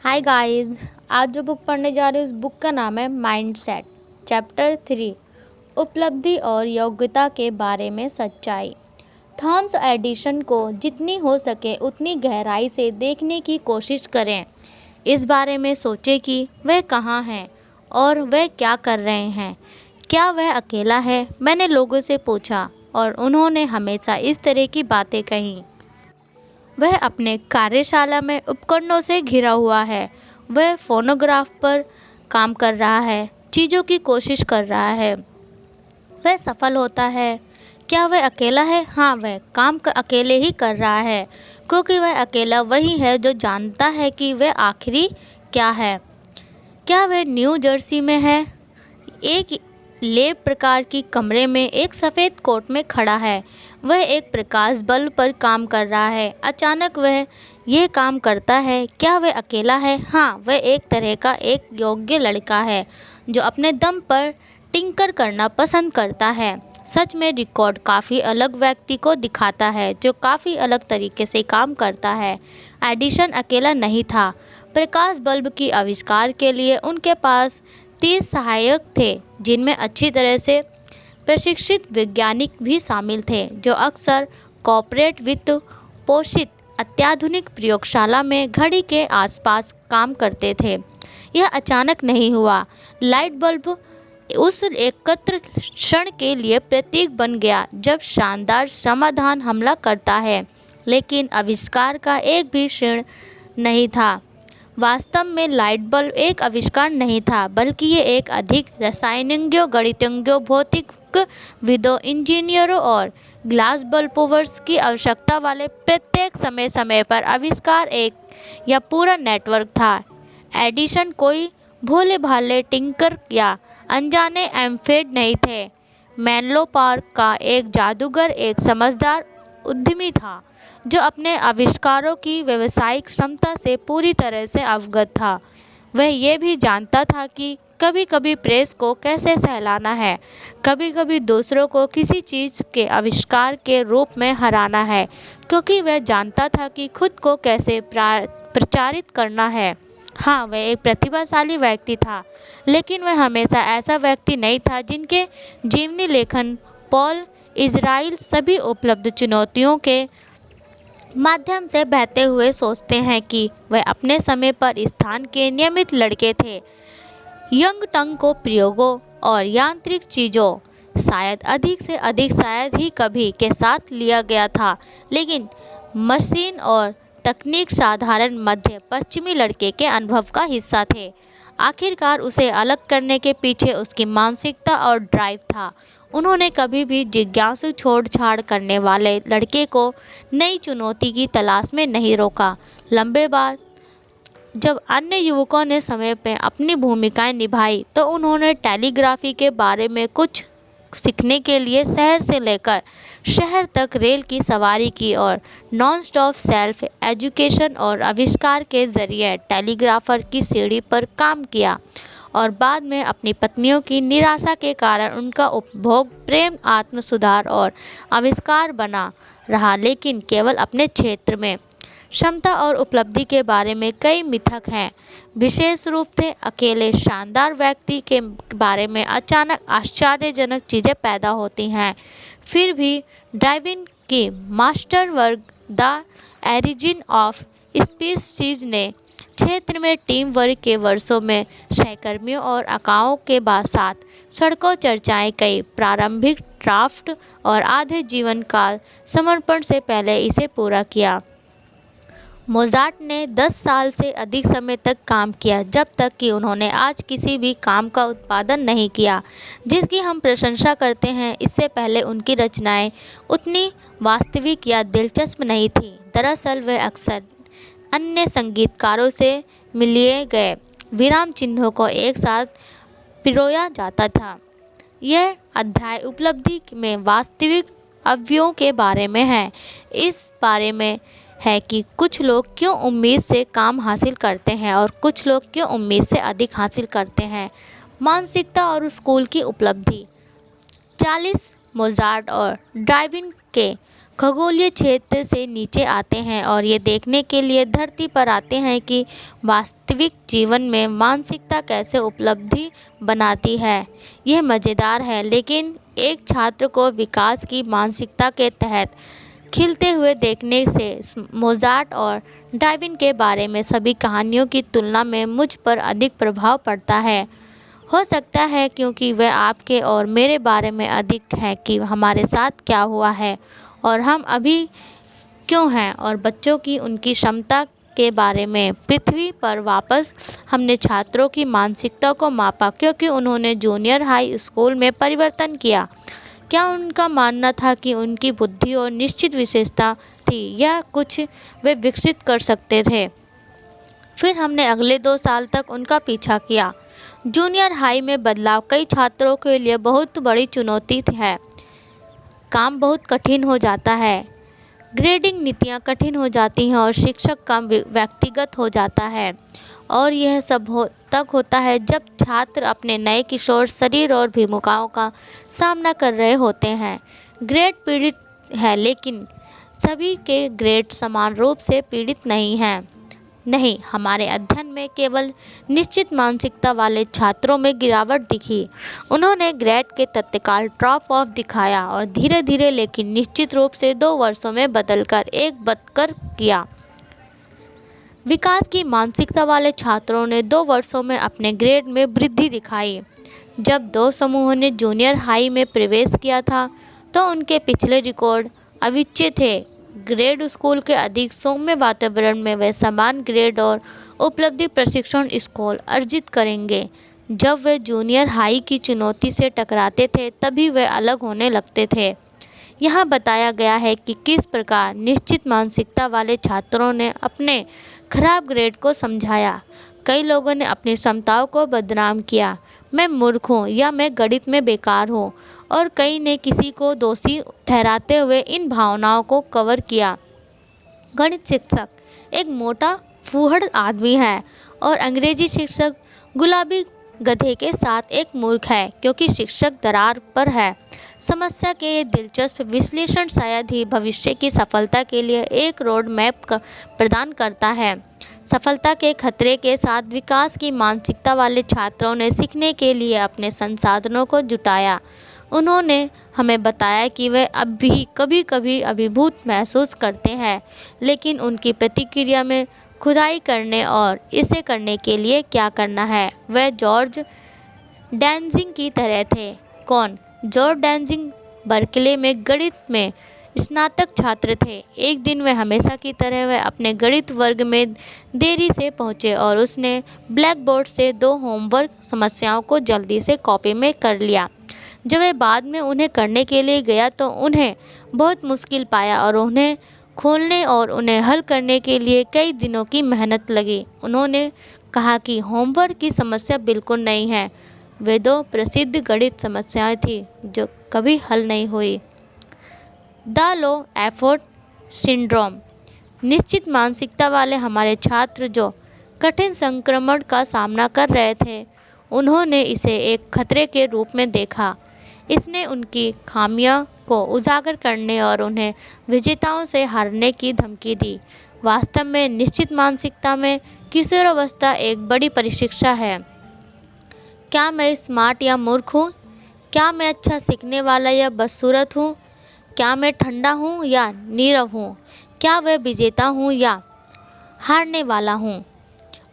Hi guys. आज जो book पढ़ने जा रहे हैं उस बुक का नाम है माइंडसेट। चैप्टर 3 उपलब्धि और योग्यता के बारे में सच्चाई। थॉमस एडिसन को जितनी हो सके उतनी गहराई से देखने की कोशिश करें। इस बारे में सोचें कि वह कहाँ हैं और वह क्या कर रहे हैं। क्या वह अकेला है? मैंने लोगों से पूछा और उन्होंने हमेशा इस तरह की बातें कहीं। वह अपने कार्यशाला में उपकरणों से घिरा हुआ है। वह फोनोग्राफ पर काम कर रहा है, चीज़ों की कोशिश कर रहा है। वह सफल होता है। क्या वह अकेला है? हाँ, वह काम अकेले ही कर रहा है, क्योंकि वह अकेला वही है जो जानता है कि वह आखिरी क्या है। क्या वह न्यू जर्सी में है? एक लैब प्रकार की कमरे में एक सफ़ेद कोट में खड़ा है। वह एक प्रकाश बल्ब पर काम कर रहा है। अचानक वह यह काम करता है। क्या वह अकेला है? हाँ, वह एक तरह का एक योग्य लड़का है जो अपने दम पर टिंकर करना पसंद करता है। सच में रिकॉर्ड काफ़ी अलग व्यक्ति को दिखाता है जो काफ़ी अलग तरीके से काम करता है। एडिसन अकेला नहीं था। प्रकाश बल्ब की आविष्कार के लिए उनके पास 30 सहायक थे, जिनमें अच्छी तरह से प्रशिक्षित वैज्ञानिक भी शामिल थे जो अक्सर कॉर्पोरेट वित्त पोषित अत्याधुनिक प्रयोगशाला में घड़ी के आसपास काम करते थे। यह अचानक नहीं हुआ। लाइट बल्ब उस एकत्र क्षण के लिए प्रतीक बन गया जब शानदार समाधान हमला करता है, लेकिन आविष्कार का एक भी क्षण नहीं था। वास्तव में लाइट बल्ब एक आविष्कार नहीं था, बल्कि ये एक अधिक रसायनज्ञों, गणितज्ञों, भौतिकविदों, इंजीनियरों और ग्लास बल्बोवर्स की आवश्यकता वाले प्रत्येक समय समय पर आविष्कार एक या पूरा नेटवर्क था। एडिसन कोई भोले भाले टिंकर या अनजाने एम्फेड नहीं थे। मेनलो पार्क का एक जादूगर एक समझदार उद्यमी था जो अपने आविष्कारों की व्यावसायिक क्षमता से पूरी तरह से अवगत था। वह ये भी जानता था कि कभी कभी प्रेस को कैसे सहलाना है, कभी कभी दूसरों को किसी चीज़ के आविष्कार के रूप में हराना है, क्योंकि वह जानता था कि खुद को कैसे प्रचारित करना है। हाँ, वह एक प्रतिभाशाली व्यक्ति था, लेकिन वह हमेशा ऐसा व्यक्ति नहीं था जिनके जीवनी लेखन पॉल इज़राइल सभी उपलब्ध चुनौतियों के माध्यम से बहते हुए सोचते हैं कि वह अपने समय पर स्थान के नियमित लड़के थे। यंग टंग को प्रयोगों और यांत्रिक चीज़ों शायद अधिक से अधिक शायद ही कभी के साथ लिया गया था, लेकिन मशीन और तकनीक साधारण मध्य पश्चिमी लड़के के अनुभव का हिस्सा थे। आखिरकार उसे अलग करने के पीछे उसकी मानसिकता और ड्राइव था। उन्होंने कभी भी जिज्ञासु छोड़ छाड़ करने वाले लड़के को नई चुनौती की तलाश में नहीं रोका। लंबे बाद जब अन्य युवकों ने समय पर अपनी भूमिकाएं निभाई तो उन्होंने टेलीग्राफी के बारे में कुछ सीखने के लिए शहर से लेकर शहर तक रेल की सवारी की और नॉन स्टॉप सेल्फ एजुकेशन और आविष्कार के जरिए टेलीग्राफर की सीढ़ी पर काम किया। और बाद में अपनी पत्नियों की निराशा के कारण उनका उपभोग प्रेम, आत्म सुधार और आविष्कार बना रहा, लेकिन केवल अपने क्षेत्र में। क्षमता और उपलब्धि के बारे में कई मिथक हैं, विशेष रूप से अकेले शानदार व्यक्ति के बारे में अचानक आश्चर्यजनक चीज़ें पैदा होती हैं। फिर भी डार्विन की master work the origin of species ने क्षेत्र में टीम वर्क के वर्षों में सहकर्मियों और अकाओं के साथ सड़कों चर्चाएं कई प्रारंभिक ड्राफ्ट और आधे जीवन काल समर्पण से पहले इसे पूरा किया। मोजार्ट ने 10 साल से अधिक समय तक काम किया, जब तक कि उन्होंने आज किसी भी काम का उत्पादन नहीं किया जिसकी हम प्रशंसा करते हैं। इससे पहले उनकी रचनाएं उतनी वास्तविक या दिलचस्प नहीं थीं। दरअसल वह अक्सर अन्य संगीतकारों से मिलाए गए विराम चिन्हों को एक साथ पिरोया जाता था। यह अध्याय उपलब्धि में वास्तविक अवयवों के बारे में है। इस बारे में है कि कुछ लोग क्यों उम्मीद से काम हासिल करते हैं और कुछ लोग क्यों उम्मीद से अधिक हासिल करते हैं। मानसिकता और स्कूल की उपलब्धि। 40 मोजार्ट और डार्विन के खगोलीय क्षेत्र से नीचे आते हैं और ये देखने के लिए धरती पर आते हैं कि वास्तविक जीवन में मानसिकता कैसे उपलब्धि बनाती है। यह मज़ेदार है, लेकिन एक छात्र को विकास की मानसिकता के तहत खिलते हुए देखने से मोज़ार्ट और डार्विन के बारे में सभी कहानियों की तुलना में मुझ पर अधिक प्रभाव पड़ता है। हो सकता है क्योंकि वह आपके और मेरे बारे में अधिक है कि हमारे साथ क्या हुआ है और हम अभी क्यों हैं, और बच्चों की उनकी क्षमता के बारे में। पृथ्वी पर वापस हमने छात्रों की मानसिकता को मापा क्योंकि उन्होंने जूनियर हाई स्कूल में परिवर्तन किया। क्या उनका मानना था कि उनकी बुद्धि और निश्चित विशेषता थी या कुछ वे विकसित कर सकते थे। फिर हमने अगले 2 साल तक उनका पीछा किया। जूनियर हाई में बदलाव कई छात्रों के लिए बहुत बड़ी चुनौती है। काम बहुत कठिन हो जाता है, ग्रेडिंग नीतियाँ कठिन हो जाती हैं और शिक्षक काम व्यक्तिगत हो जाता है। और यह सब तक होता है जब छात्र अपने नए किशोर शरीर और भूमिकाओं का सामना कर रहे होते हैं। ग्रेड पीड़ित है, लेकिन सभी के ग्रेड समान रूप से पीड़ित नहीं हैं। नहीं, हमारे अध्ययन में केवल निश्चित मानसिकता वाले छात्रों में गिरावट दिखी। उन्होंने ग्रेड के तत्काल ड्रॉप ऑफ दिखाया और धीरे धीरे लेकिन निश्चित रूप से 2 वर्षों में बदलकर एक बदकर किया। विकास की मानसिकता वाले छात्रों ने 2 वर्षों में अपने ग्रेड में वृद्धि दिखाई। जब 2 समूहों ने जूनियर हाई में प्रवेश किया था तो उनके पिछले रिकॉर्ड अविच्छेद थे। ग्रेड स्कूल के अधिक सौम्य वातावरण में वे समान ग्रेड और उपलब्धि प्रशिक्षण स्कोर अर्जित करेंगे। जब वे जूनियर हाई की चुनौती से टकराते थे तभी वे अलग होने लगते थे। यहाँ बताया गया है कि किस प्रकार निश्चित मानसिकता वाले छात्रों ने अपने खराब ग्रेड को समझाया। कई लोगों ने अपनी क्षमताओं को बदनाम किया, मैं मूर्ख हूँ या मैं गणित में बेकार हूँ, और कई ने किसी को दोषी ठहराते हुए इन भावनाओं को कवर किया। गणित शिक्षक एक मोटा फूहड़ आदमी है और अंग्रेजी शिक्षक गुलाबी गधे के साथ एक मूर्ख है, क्योंकि शिक्षक दरार पर है। समस्या के ये दिलचस्प विश्लेषण शायद ही भविष्य की सफलता के लिए एक रोड मैप प्रदान करता है। सफलता के खतरे के साथ विकास की मानसिकता वाले छात्रों ने सीखने के लिए अपने संसाधनों को जुटाया। उन्होंने हमें बताया कि वे अब भी कभी कभी अभिभूत महसूस करते हैं, लेकिन उनकी प्रतिक्रिया में खुदाई करने और इसे करने के लिए क्या करना है। वह जॉर्ज डैनजिंग की तरह थे। कौन? जॉर्ज डैनजिंग बर्कले में गणित में स्नातक छात्र थे। एक दिन वे हमेशा की तरह वह अपने गणित वर्ग में देरी से पहुंचे और उसने ब्लैक बोर्ड से 2 होमवर्क समस्याओं को जल्दी से कॉपी में कर लिया। जब वह बाद में उन्हें करने के लिए गया तो उन्हें बहुत मुश्किल पाया और उन्हें खोलने और उन्हें हल करने के लिए कई दिनों की मेहनत लगी। उन्होंने कहा कि होमवर्क की समस्या बिल्कुल नहीं है, वे 2 प्रसिद्ध गणित समस्याएं थी जो कभी हल नहीं हुई। The low effort syndrome. निश्चित मानसिकता वाले हमारे छात्र जो कठिन संक्रमण का सामना कर रहे थे, उन्होंने इसे एक खतरे के रूप में देखा। इसने उनकी खामियों को उजागर करने और उन्हें विजेताओं से हारने की धमकी दी। वास्तव में निश्चित मानसिकता में किशोरावस्था एक बड़ी परीक्षा है। क्या मैं स्मार्ट या मूर्ख हूँ? क्या मैं अच्छा सीखने वाला या बदसूरत हूँ? क्या मैं ठंडा हूँ या नीरव हूँ? क्या वह विजेता हूँ या हारने वाला हूँ?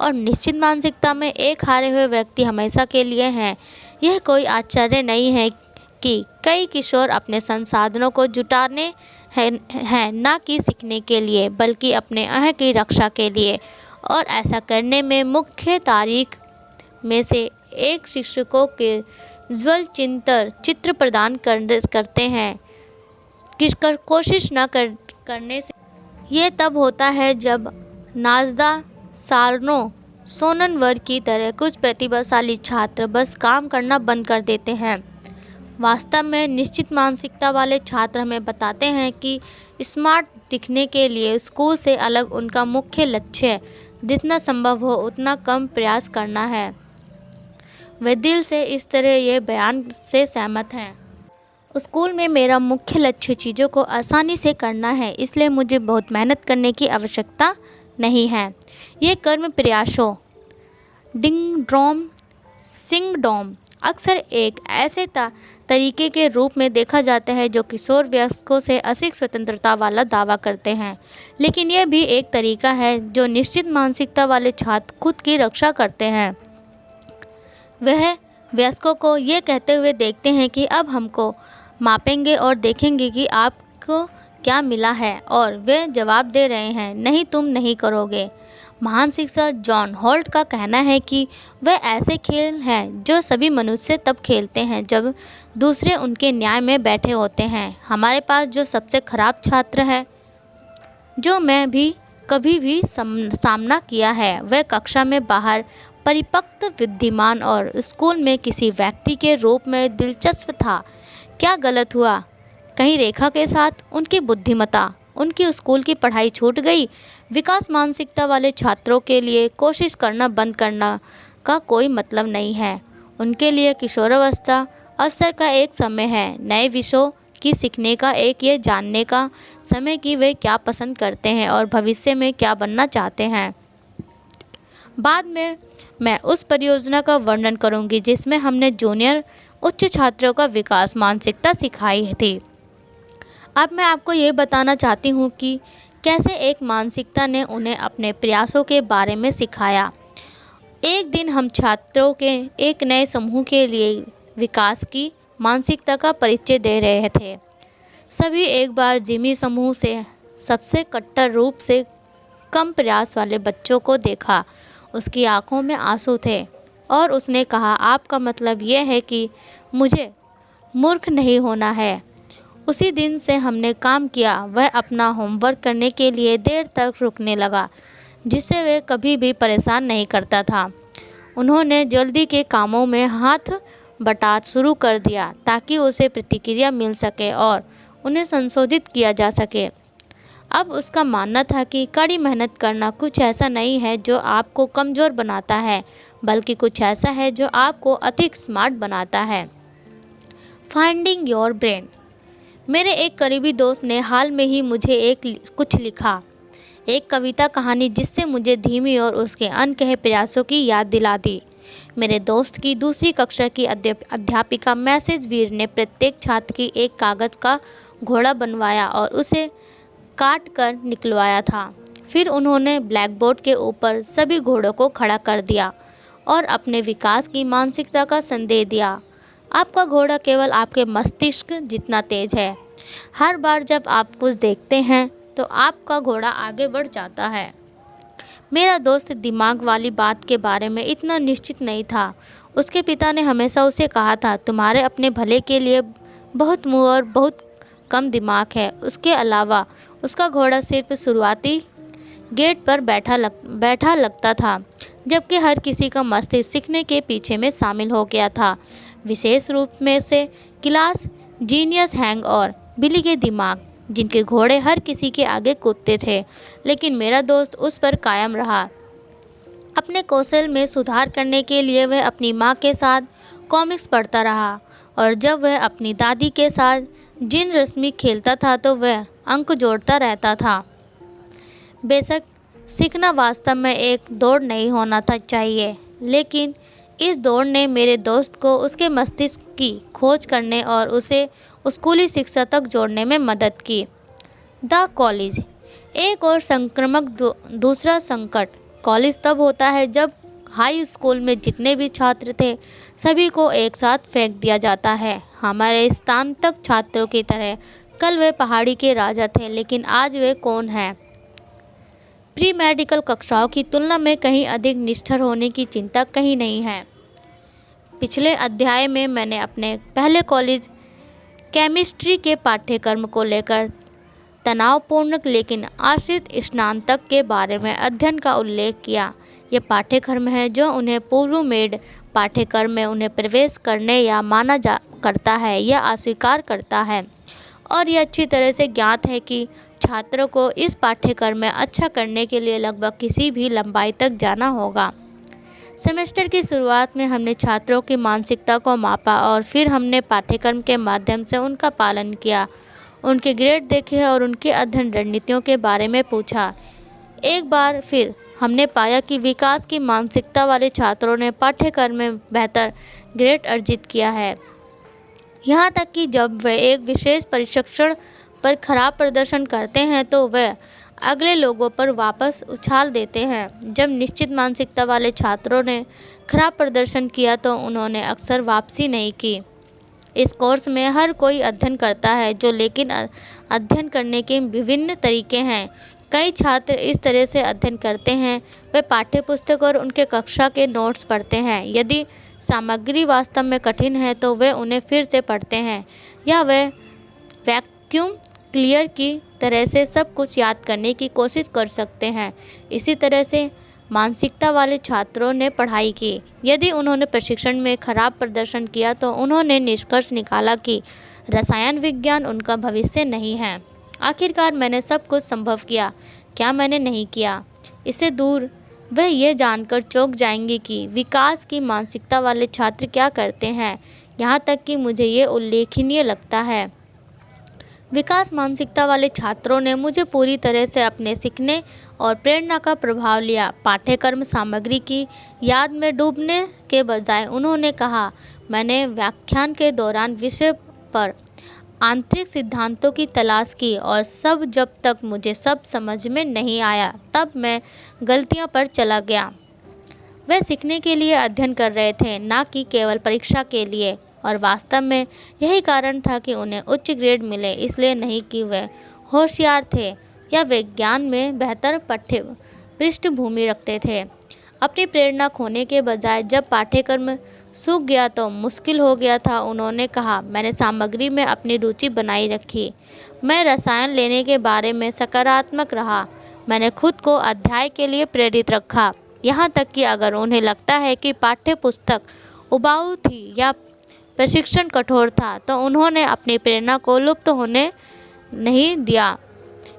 और निश्चित मानसिकता में एक हारे हुए व्यक्ति हमेशा के लिए हैं। यह कोई आश्चर्य नहीं है कि कई किशोर अपने संसाधनों को जुटाने हैं न कि सीखने के लिए, बल्कि अपने अह की रक्षा के लिए। और ऐसा करने में मुख्य तारीख में से एक शिक्षकों के ज्वल चित्र प्रदान करते हैं कोशिश न करने से। यह तब होता है जब नाजदा सार्नो सोननवर्ग की तरह कुछ प्रतिभाशाली छात्र बस काम करना बंद कर देते हैं। वास्तव में निश्चित मानसिकता वाले छात्र हमें बताते हैं कि स्मार्ट दिखने के लिए स्कूल से अलग उनका मुख्य लक्ष्य जितना संभव हो उतना कम प्रयास करना है। वे दिल से इस तरह ये बयान से सहमत हैं। स्कूल में मेरा मुख्य लक्ष्य चीज़ों को आसानी से करना है, इसलिए मुझे बहुत मेहनत करने की आवश्यकता नहीं है। ये कर्म प्रयासों डिंग ड्रॉम सिंग डॉम अक्सर एक ऐसे तरीके के रूप में देखा जाता है जो किशोर वयस्कों से अधिक स्वतंत्रता वाला दावा करते हैं, लेकिन यह भी एक तरीका है जो निश्चित मानसिकता वाले छात्र खुद की रक्षा करते हैं। वह वयस्कों को ये कहते हुए देखते हैं कि अब हमको मापेंगे और देखेंगे कि आपको क्या मिला है, और वे जवाब दे रहे हैं, नहीं तुम नहीं करोगे। महान शिक्षक जॉन होल्ट का कहना है कि वह ऐसे खेल हैं जो सभी मनुष्य तब खेलते हैं जब दूसरे उनके न्याय में बैठे होते हैं। हमारे पास जो सबसे खराब छात्र है जो मैं भी कभी भी सामना किया है, वह कक्षा में बाहर परिपक्व बुद्धिमान और स्कूल में किसी व्यक्ति के रूप में दिलचस्प था। क्या गलत हुआ? कहीं रेखा के साथ उनकी बुद्धिमत्ता, उनकी स्कूल की पढ़ाई छूट गई? विकास मानसिकता वाले छात्रों के लिए कोशिश करना बंद करना का कोई मतलब नहीं है। उनके लिए किशोरावस्था अवसर का एक समय है, नए विषयों की सीखने का, एक ये जानने का समय कि वे क्या पसंद करते हैं और भविष्य में क्या बनना चाहते हैं। बाद में मैं उस परियोजना का वर्णन करूंगी जिसमें हमने जूनियर उच्च छात्रों का विकास मानसिकता सिखाई थी। अब मैं आपको ये बताना चाहती हूँ कि कैसे एक मानसिकता ने उन्हें अपने प्रयासों के बारे में सिखाया। एक दिन हम छात्रों के एक नए समूह के लिए विकास की मानसिकता का परिचय दे रहे थे। सभी एक बार जिमी समूह से सबसे कट्टर रूप से कम प्रयास वाले बच्चों को देखा। उसकी आंखों में आंसू थे और उसने कहा, आपका मतलब यह है कि मुझे मूर्ख नहीं होना है। उसी दिन से हमने काम किया। वह अपना होमवर्क करने के लिए देर तक रुकने लगा, जिससे वह कभी भी परेशान नहीं करता था। उन्होंने जल्दी के कामों में हाथ बटा शुरू कर दिया ताकि उसे प्रतिक्रिया मिल सके और उन्हें संशोधित किया जा सके। अब उसका मानना था कि कड़ी मेहनत करना कुछ ऐसा नहीं है जो आपको कमज़ोर बनाता है, बल्कि कुछ ऐसा है जो आपको अधिक स्मार्ट बनाता है। Finding your brain. मेरे एक करीबी दोस्त ने हाल में ही मुझे कुछ लिखा, एक कविता कहानी जिससे मुझे धीमी और उसके अनकहे प्रयासों की याद दिला दी। मेरे दोस्त की दूसरी कक्षा की अध्यापिका मैसेज वीर ने प्रत्येक छात्र की एक कागज़ का घोड़ा बनवाया और उसे काट कर निकलवाया था। फिर उन्होंने ब्लैक बोर्ड के ऊपर सभी घोड़ों को खड़ा कर दिया और अपने विकास की मानसिकता का संदेश दिया। आपका घोड़ा केवल आपके मस्तिष्क जितना तेज है। हर बार जब आप कुछ देखते हैं तो आपका घोड़ा आगे बढ़ जाता है। मेरा दोस्त दिमाग वाली बात के बारे में इतना निश्चित नहीं था। उसके पिता ने हमेशा उसे कहा था, तुम्हारे अपने भले के लिए बहुत मुँह और बहुत कम दिमाग है। उसके अलावा उसका घोड़ा सिर्फ शुरुआती गेट पर बैठा लगता था, जबकि हर किसी का मस्तिष्क सीखने के पीछे में शामिल हो गया था, विशेष रूप में से क्लास जीनियस हैंग और बिली के दिमाग, जिनके घोड़े हर किसी के आगे कूदते थे। लेकिन मेरा दोस्त उस पर कायम रहा। अपने कौशल में सुधार करने के लिए वह अपनी माँ के साथ कॉमिक्स पढ़ता रहा, और जब वह अपनी दादी के साथ जिन रश्मि खेलता था तो वह अंक जोड़ता रहता था। बेशक सीखना वास्तव में एक दौड़ नहीं होना चाहिए, लेकिन इस दौड़ ने मेरे दोस्त को उसके मस्तिष्क की खोज करने और उसे स्कूली शिक्षा तक जोड़ने में मदद की। The college. एक और संक्रामक दूसरा संकट कॉलेज तब होता है जब हाई स्कूल में जितने भी छात्र थे सभी को एक साथ फेंक दिया जाता है। हमारे स्नातक छात्रों की तरह कल वे पहाड़ी के राजा थे, लेकिन आज वे कौन हैं? प्री मेडिकल कक्षाओं की तुलना में कहीं अधिक निष्ठुर होने की चिंता कहीं नहीं है। पिछले अध्याय में मैंने अपने पहले कॉलेज केमिस्ट्री के पाठ्यक्रम को लेकर तनावपूर्ण लेकिन आश्रित स्नातक के बारे में अध्ययन का उल्लेख किया। यह पाठ्यक्रम है जो उन्हें पूर्व मेड पाठ्यक्रम में उन्हें प्रवेश करने या माना करता है या अस्वीकार करता है, और यह अच्छी तरह से ज्ञात है कि छात्रों को इस पाठ्यक्रम में अच्छा करने के लिए लगभग किसी भी लंबाई तक जाना होगा। सेमेस्टर की शुरुआत में हमने छात्रों की मानसिकता को मापा और फिर हमने पाठ्यक्रम के माध्यम से उनका पालन किया, उनके ग्रेड देखे और उनकी अध्ययन रणनीतियों के बारे में पूछा। एक बार फिर हमने पाया कि विकास की मानसिकता वाले छात्रों ने पाठ्यक्रम में बेहतर ग्रेड अर्जित किया है, यहाँ तक कि जब वे एक विशेष परीक्षण पर खराब प्रदर्शन करते हैं तो वे अगले लोगों पर वापस उछाल देते हैं। जब निश्चित मानसिकता वाले छात्रों ने खराब प्रदर्शन किया तो उन्होंने अक्सर वापसी नहीं की। इस कोर्स में हर कोई अध्ययन करता है लेकिन अध्ययन करने के विभिन्न तरीके हैं। कई छात्र इस तरह से अध्ययन करते हैं, वे पाठ्यपुस्तक और उनके कक्षा के नोट्स पढ़ते हैं। यदि सामग्री वास्तव में कठिन है तो वे उन्हें फिर से पढ़ते हैं या वे वैक्यूम क्लियर की तरह से सब कुछ याद करने की कोशिश कर सकते हैं। इसी तरह से मानसिकता वाले छात्रों ने पढ़ाई की। यदि उन्होंने प्रशिक्षण में खराब प्रदर्शन किया तो उन्होंने निष्कर्ष निकाला कि रसायन विज्ञान उनका भविष्य नहीं है। आखिरकार मैंने सब कुछ संभव किया, क्या मैंने नहीं किया? इससे दूर वह यह जानकर चौंक जाएंगे कि विकास की मानसिकता वाले छात्र क्या करते हैं। यहाँ तक कि मुझे ये उल्लेखनीय लगता है, विकास मानसिकता वाले छात्रों ने मुझे पूरी तरह से अपने सीखने और प्रेरणा का प्रभाव लिया। पाठ्यक्रम सामग्री की याद में डूबने के बजाय उन्होंने कहा, मैंने व्याख्यान के दौरान विषय पर आंतरिक सिद्धांतों की तलाश की और जब तक मुझे सब समझ में नहीं आया तब मैं गलतियों पर चला गया। वे सीखने के लिए अध्ययन कर रहे थे, ना कि केवल परीक्षा के लिए, और वास्तव में यही कारण था कि उन्हें उच्च ग्रेड मिले, इसलिए नहीं कि वे होशियार थे या विज्ञान में बेहतर पाठ्य पृष्ठभूमि रखते थे। अपनी प्रेरणा खोने के बजाय जब पाठ्यक्रम सूख गया तो मुश्किल हो गया था, उन्होंने कहा, मैंने सामग्री में अपनी रुचि बनाई रखी। मैं रसायन लेने के बारे में सकारात्मक रहा। मैंने खुद को अध्याय के लिए प्रेरित रखा, यहाँ तक कि अगर उन्हें लगता है कि पाठ्य पुस्तक उबाऊ थी या प्रशिक्षण कठोर था तो उन्होंने अपनी प्रेरणा को लुप्त होने नहीं दिया।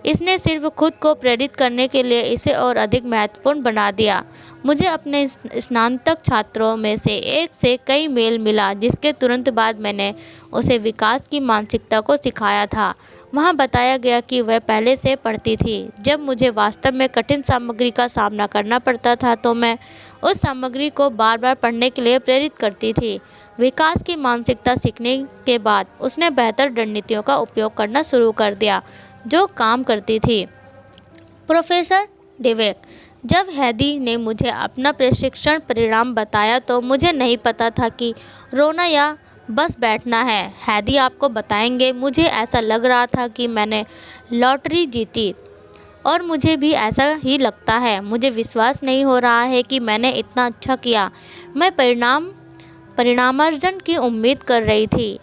इसने सिर्फ खुद को प्रेरित करने के लिए इसे और अधिक महत्वपूर्ण बना दिया। मुझे अपने स्नातक छात्रों में से एक से कई मेल मिला जिसके तुरंत बाद मैंने उसे विकास की मानसिकता को सिखाया था। वहाँ बताया गया कि वह पहले से पढ़ती थी। जब मुझे वास्तव में कठिन सामग्री का सामना करना पड़ता था तो मैं उस सामग्री को बार बार पढ़ने के लिए प्रेरित करती थी। विकास की मानसिकता सीखने के बाद उसने बेहतर रणनीतियों का उपयोग करना शुरू कर दिया जो काम करती थी। प्रोफेसर डेवेक, जब हैदी ने मुझे अपना प्रशिक्षण परिणाम बताया तो मुझे नहीं पता था कि रोना या बस बैठना है। हैदी आपको बताएंगे, मुझे ऐसा लग रहा था कि मैंने लॉटरी जीती और मुझे भी ऐसा ही लगता है। मुझे विश्वास नहीं हो रहा है कि मैंने इतना अच्छा किया। मैं परिणामार्जन की उम्मीद कर रही थी।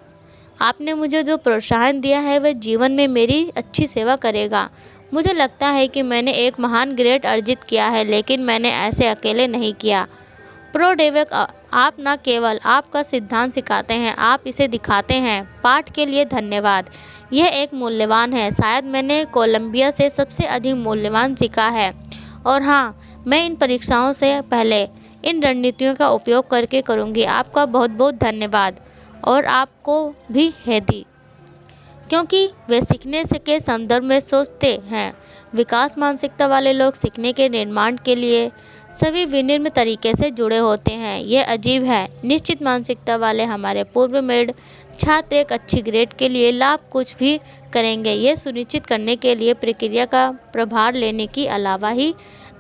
आपने मुझे जो प्रोत्साहन दिया है वह जीवन में मेरी अच्छी सेवा करेगा। मुझे लगता है कि मैंने एक महान ग्रेड अर्जित किया है, लेकिन मैंने ऐसे अकेले नहीं किया। प्रो डेवेक, आप न केवल आपका सिद्धांत सिखाते हैं, आप इसे दिखाते हैं। पाठ के लिए धन्यवाद। यह एक मूल्यवान है। शायद मैंने कोलंबिया से सबसे अधिक मूल्यवान सीखा है। और हाँ, मैं इन परीक्षाओं से पहले इन रणनीतियों का उपयोग करके करूँगी। आपका बहुत बहुत धन्यवाद। और आपको भी हैदी, क्योंकि वे सीखने के संदर्भ में सोचते हैं। विकास मानसिकता वाले लोग सीखने के निर्माण के लिए सभी विनिर्म तरीके से जुड़े होते हैं। ये अजीब है। निश्चित मानसिकता वाले हमारे पूर्व मेड छात्र एक अच्छी ग्रेड के लिए लाभ कुछ भी करेंगे, ये सुनिश्चित करने के लिए प्रक्रिया का प्रभार लेने के अलावा ही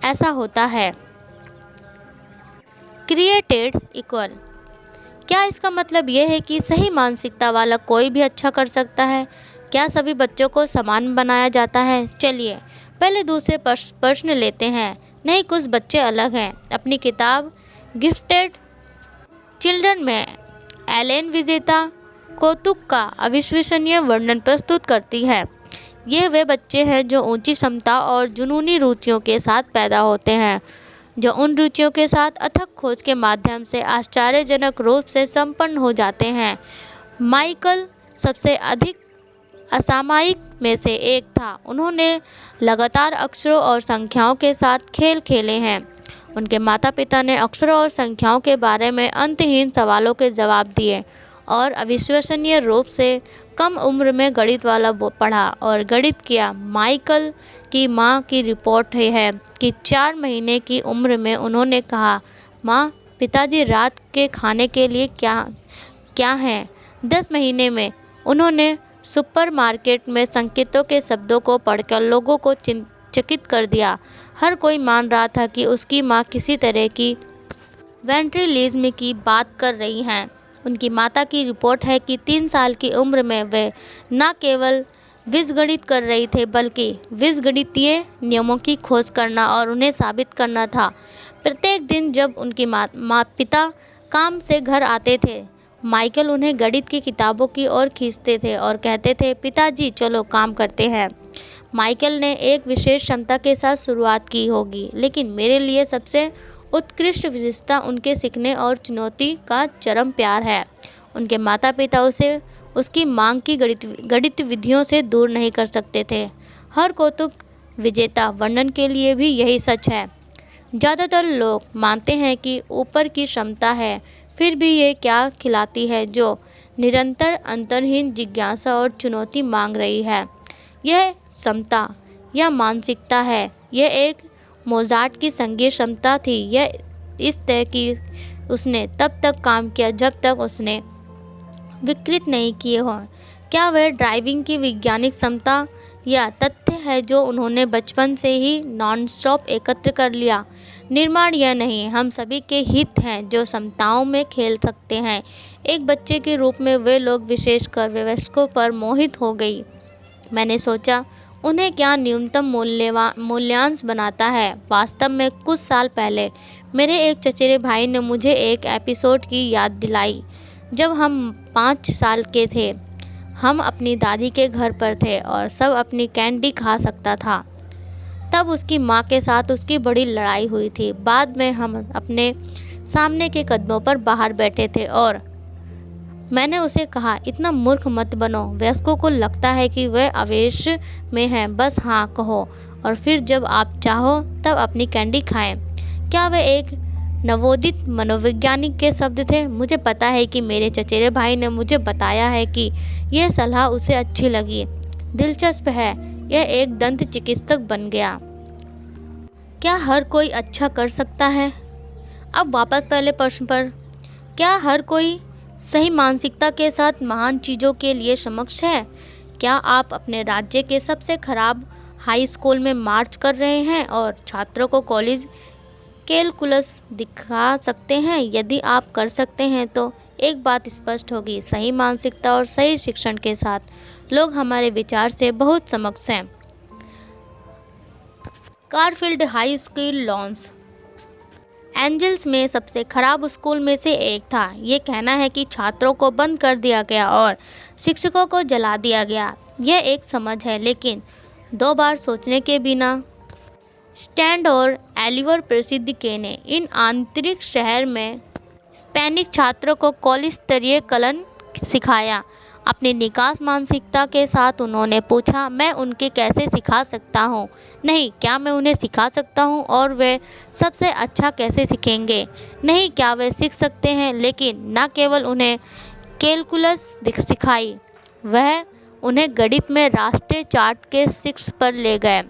ऐसा होता है। क्रिएटेड इक्वल, क्या इसका मतलब यह है कि सही मानसिकता वाला कोई भी अच्छा कर सकता है? क्या सभी बच्चों को समान बनाया जाता है? चलिए पहले दूसरे प्रश्न लेते हैं। नहीं, कुछ बच्चे अलग हैं। अपनी किताब गिफ्टेड चिल्ड्रन में एलेन विजेता कौतुक का अविश्वसनीय वर्णन प्रस्तुत करती है। ये वे बच्चे हैं जो ऊंची क्षमता और जुनूनी रुचियों के साथ पैदा होते हैं, जो उन रुचियों के साथ अथक खोज के माध्यम से आश्चर्यजनक रूप से संपन्न हो जाते हैं। माइकल सबसे अधिक असामयिक में से एक था। उन्होंने लगातार अक्षरों और संख्याओं के साथ खेल खेले हैं। उनके माता पिता ने अक्षरों और संख्याओं के बारे में अंतहीन सवालों के जवाब दिए और अविश्वसनीय रूप से कम उम्र में गणित वाला पढ़ा और गणित किया। माइकल की माँ की रिपोर्ट है कि 4 महीने की उम्र में उन्होंने कहा, माँ, पिताजी रात के खाने के लिए क्या क्या है। 10 महीने में उन्होंने सुपरमार्केट में संकेतों के शब्दों को पढ़कर लोगों को चकित कर दिया। हर कोई मान रहा था कि उसकी माँ किसी तरह की वेंट्रिलिज्म की बात कर रही हैं। उनकी माता की रिपोर्ट है कि 3 साल की उम्र में वे न केवल बीजगणित कर रही थे बल्कि बीजगणितीय नियमों की खोज करना और उन्हें साबित करना था। प्रत्येक दिन जब उनके माँ पिता काम से घर आते थे, माइकल उन्हें गणित की किताबों की ओर खींचते थे और कहते थे, पिताजी चलो काम करते हैं। माइकल ने एक विशेष क्षमता के साथ शुरुआत की होगी, लेकिन मेरे लिए सबसे उत्कृष्ट विशेषता उनके सीखने और चुनौती का चरम प्यार है। उनके माता पिता उसे उसकी मांग की गणित विधियों से दूर नहीं कर सकते थे। हर कौतुक विजेता वर्णन के लिए भी यही सच है। ज़्यादातर लोग मानते हैं कि ऊपर की क्षमता है, फिर भी ये क्या खिलाती है जो निरंतर अंतर्हीन जिज्ञासा और चुनौती मांग रही है। यह क्षमता या मानसिकता है। यह एक मोजार्ट की संगीत क्षमता थी। यह इस तरह की उसने तब तक काम किया जब तक उसने विकृत नहीं किए हों। क्या वह ड्राइविंग की वैज्ञानिक क्षमता या तथ्य है जो उन्होंने बचपन से ही नॉनस्टॉप एकत्र कर लिया। निर्माण यह नहीं, हम सभी के हित हैं जो क्षमताओं में खेल सकते हैं। एक बच्चे के रूप में वे लोग विशेषकर वयस्कों पर मोहित हो गई। मैंने सोचा, उन्हें क्या न्यूनतम मूल्यांश बनाता है। वास्तव में कुछ साल पहले मेरे एक चचेरे भाई ने मुझे एक एपिसोड की याद दिलाई। जब हम 5 साल के थे, हम अपनी दादी के घर पर थे और सब अपनी कैंडी खा सकता था। तब उसकी माँ के साथ उसकी बड़ी लड़ाई हुई थी। बाद में हम अपने सामने के कदमों पर बाहर बैठे थे और मैंने उसे कहा, इतना मूर्ख मत बनो। वयस्कों को लगता है कि वे आवेश में हैं, बस हाँ कहो और फिर जब आप चाहो तब अपनी कैंडी खाएं। क्या वे एक नवोदित मनोवैज्ञानिक के शब्द थे? मुझे पता है कि मेरे चचेरे भाई ने मुझे बताया है कि यह सलाह उसे अच्छी लगी। दिलचस्प है, यह एक दंत चिकित्सक बन गया। क्या हर कोई अच्छा कर सकता है? अब वापस पहले प्रश्न पर, क्या हर कोई सही मानसिकता के साथ महान चीज़ों के लिए सक्षम है? क्या आप अपने राज्य के सबसे खराब हाई स्कूल में मार्च कर रहे हैं और छात्रों को कॉलेज कैलकुलस दिखा सकते हैं? यदि आप कर सकते हैं तो एक बात स्पष्ट होगी, सही मानसिकता और सही शिक्षण के साथ लोग हमारे विचार से बहुत समक्ष हैं। कारफील्ड हाई स्कूल लॉस एंजल्स में सबसे खराब स्कूल में से एक था। ये कहना है कि छात्रों को बंद कर दिया गया और शिक्षकों को जला दिया गया। यह एक समझ है, लेकिन 2 बार सोचने के बिना स्टैंड और एलिवर प्रसिद्ध के ने इन आंतरिक शहर में स्पेनिश छात्रों को कॉलेज स्तरीय कलन सिखाया। अपनी निकास मानसिकता के साथ उन्होंने पूछा, मैं उनके कैसे सिखा सकता हूँ? नहीं, क्या मैं उन्हें सिखा सकता हूँ और वे सबसे अच्छा कैसे सीखेंगे? नहीं, क्या वे सीख सकते हैं? लेकिन न केवल उन्हें कैलकुलस सिखाई, वह उन्हें गणित में राष्ट्रीय चार्ट के शीर्ष पर ले गए।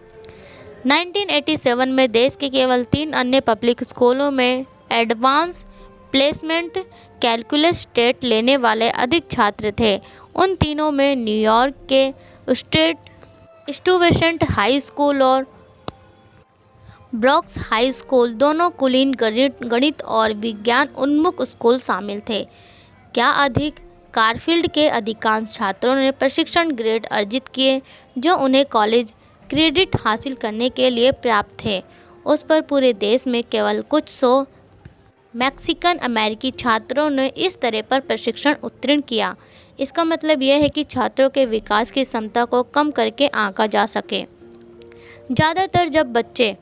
1987 में देश के केवल 3 अन्य पब्लिक स्कूलों में एडवांस प्लेसमेंट कैलकुलस टेस्ट लेने वाले अधिक छात्र थे। उन तीनों में न्यूयॉर्क के स्टूवेंट हाई स्कूल और ब्रॉक्स हाई स्कूल, दोनों कुलीन गणित और विज्ञान उन्मुख स्कूल शामिल थे। क्या अधिक? कारफील्ड के अधिकांश छात्रों ने प्रशिक्षण ग्रेड अर्जित किए जो उन्हें कॉलेज क्रेडिट हासिल करने के लिए पर्याप्त थे। उस पर पूरे देश में केवल कुछ 100 मैक्सिकन अमेरिकी छात्रों ने इस तरह पर प्रशिक्षण उत्तीर्ण किया। इसका मतलब यह है कि छात्रों के विकास की क्षमता को कम करके आंका जा सके। ज़्यादातर जब बच्चे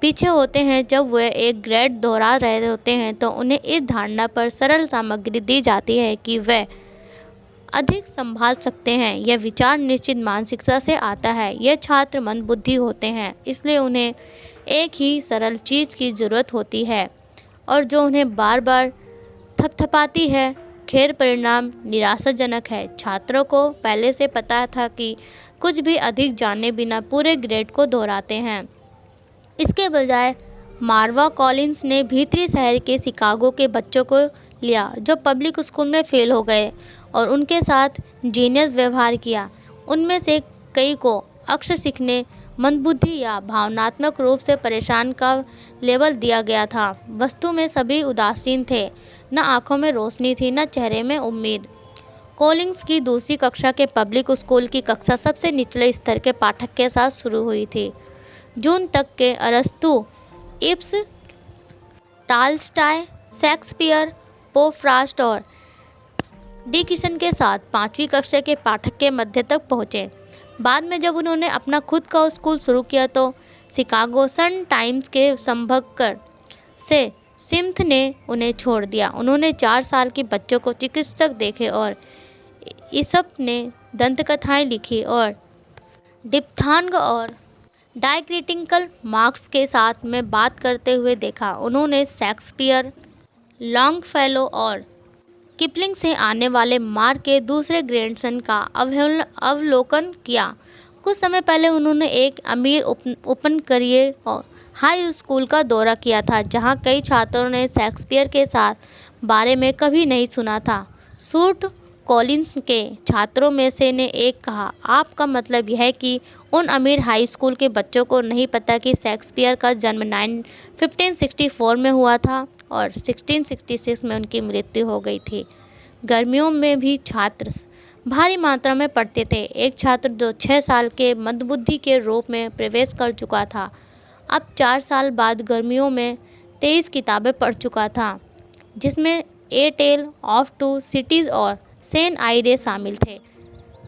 पीछे होते हैं, जब वे एक ग्रेड दोहरा रहे होते हैं, तो उन्हें इस धारणा पर सरल सामग्री दी जाती है कि वे अधिक संभाल सकते हैं। यह विचार निश्चित मानसिकता से आता है। यह छात्र मंदबुद्धि होते हैं, इसलिए उन्हें एक ही सरल चीज़ की ज़रूरत होती है और जो उन्हें बार बार थपथपाती है। खैर, परिणाम निराशाजनक है। छात्रों को पहले से पता था कि कुछ भी अधिक जाने बिना पूरे ग्रेड को दोहराते हैं। इसके बजाय मार्वा कॉलिंस ने भीतरी शहर के शिकागो के बच्चों को लिया जो पब्लिक स्कूल में फेल हो गए और उनके साथ जीनियस व्यवहार किया। उनमें से कई को अक्षर सीखने, मंदबुद्धि या भावनात्मक रूप से परेशान का लेबल दिया गया था। वस्तु में सभी उदासीन थे, न आंखों में रोशनी थी, न चेहरे में उम्मीद। कॉलिंस की दूसरी कक्षा के पब्लिक स्कूल की कक्षा सबसे निचले स्तर के पाठक के साथ शुरू हुई थी। जून तक के अरस्तु, इब्स, टॉल्स्टॉय, शेक्सपियर, पो फ्रॉस्ट और डिकिंसन के साथ पांचवी कक्षा के पाठक के मध्य तक पहुँचे। बाद में जब उन्होंने अपना खुद का स्कूल शुरू किया तो शिकागो सन टाइम्स के संपादक से स्मिथ ने उन्हें छोड़ दिया। उन्होंने 4 साल के बच्चों को चिकित्सक देखे और ईसप ने दंतकथाएं लिखी और डिप्थांग और डायक्रिटिकल मार्क्स के साथ में बात करते हुए देखा। उन्होंने शेक्सपियर, लॉन्गफेलो और किपलिंग से आने वाले मार्क के दूसरे ग्रैंडसन का अवलोकन किया। कुछ समय पहले उन्होंने एक अमीर उपनगरीय हाई स्कूल का दौरा किया था जहां कई छात्रों ने शेक्सपियर के साथ बारे में कभी नहीं सुना था। सूट कॉलिंस के छात्रों में से ने एक कहा, आपका मतलब यह है कि उन अमीर हाई स्कूल के बच्चों को नहीं पता कि शेक्सपियर का जन्म 1564 में हुआ था और 1666 में उनकी मृत्यु हो गई थी। गर्मियों में भी छात्र भारी मात्रा में पढ़ते थे। एक छात्र जो 6 साल के मंदबुद्धि के रूप में प्रवेश कर चुका था, अब 4 साल बाद गर्मियों में 23 किताबें पढ़ चुका था, जिसमें ए टेल ऑफ टू सिटीज़ और सेंट आइरे शामिल थे।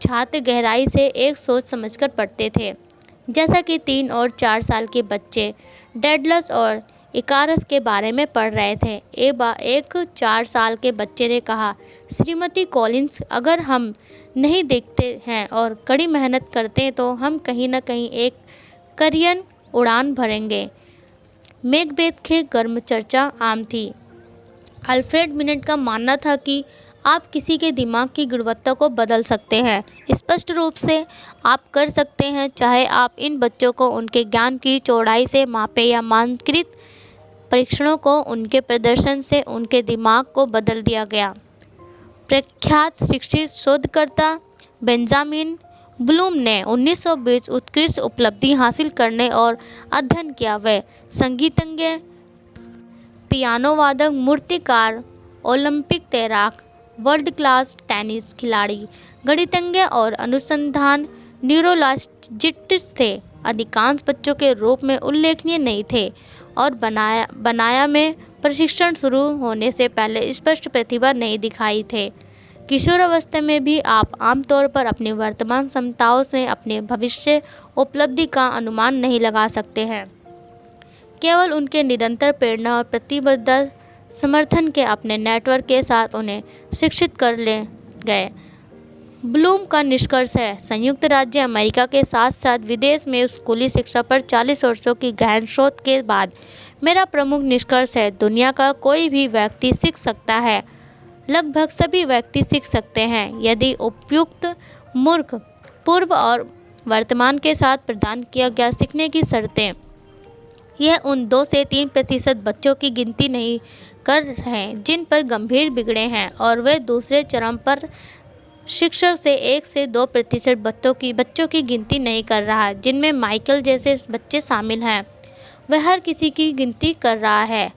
छात्र गहराई से एक सोच समझकर पढ़ते थे, जैसा कि 3 और 4 साल के बच्चे डेडलस और इकारस के बारे में पढ़ रहे थे। एक 4 साल के बच्चे ने कहा, श्रीमती कॉलिंस, अगर हम नहीं देखते हैं और कड़ी मेहनत करते हैं तो हम कहीं न कहीं एक करियन उड़ान भरेंगे। मैकबेथ की गर्म चर्चा आम थी। अल्फ्रेड मिनेट का मानना था कि आप किसी के दिमाग की गुणवत्ता को बदल सकते हैं। स्पष्ट रूप से आप कर सकते हैं, चाहे आप इन बच्चों को उनके ज्ञान की चौड़ाई से मापें या मानकीकृत परीक्षणों को उनके प्रदर्शन से उनके दिमाग को बदल दिया गया। प्रख्यात शिक्षित शोधकर्ता बेंजामिन ब्लूम ने 1920 उत्कृष्ट उपलब्धि हासिल करने और अध्ययन किया। वह संगीतज्ञ, पियानो वादक, मूर्तिकार, ओलंपिक तैराक, वर्ल्ड क्लास टेनिस खिलाड़ी, गणितज्ञ और अनुसंधान न्यूरोलॉजिस्ट थे। अधिकांश बच्चों के रूप में उल्लेखनीय नहीं थे और बनाया में प्रशिक्षण शुरू होने से पहले स्पष्ट प्रतिभा नहीं दिखाई थे। किशोरावस्था में भी आप आमतौर पर अपनी वर्तमान क्षमताओं से अपने भविष्य उपलब्धि का अनुमान नहीं लगा सकते हैं। केवल उनके निरंतर प्रेरणा और प्रतिबद्ध समर्थन के अपने नेटवर्क के साथ उन्हें शिक्षित कर ले गए। ब्लूम का निष्कर्ष है, संयुक्त राज्य अमेरिका के साथ साथ विदेश में स्कूली शिक्षा पर 40 वर्षों की गहन शोध के बाद मेरा प्रमुख निष्कर्ष है, दुनिया का कोई भी व्यक्ति सीख सकता है। लगभग सभी व्यक्ति सीख सकते हैं यदि उपयुक्त मूर्ख पूर्व और वर्तमान के साथ प्रदान किया गया सीखने की शर्तें। यह उन 2 से 3% बच्चों की गिनती नहीं कर रहे हैं जिन पर गंभीर बिगड़े हैं, और वे दूसरे चरम पर शिक्षक से 1 से 2% बच्चों की गिनती नहीं कर रहा, जिनमें माइकल जैसे बच्चे शामिल हैं। वह हर किसी की गिनती कर रहा है।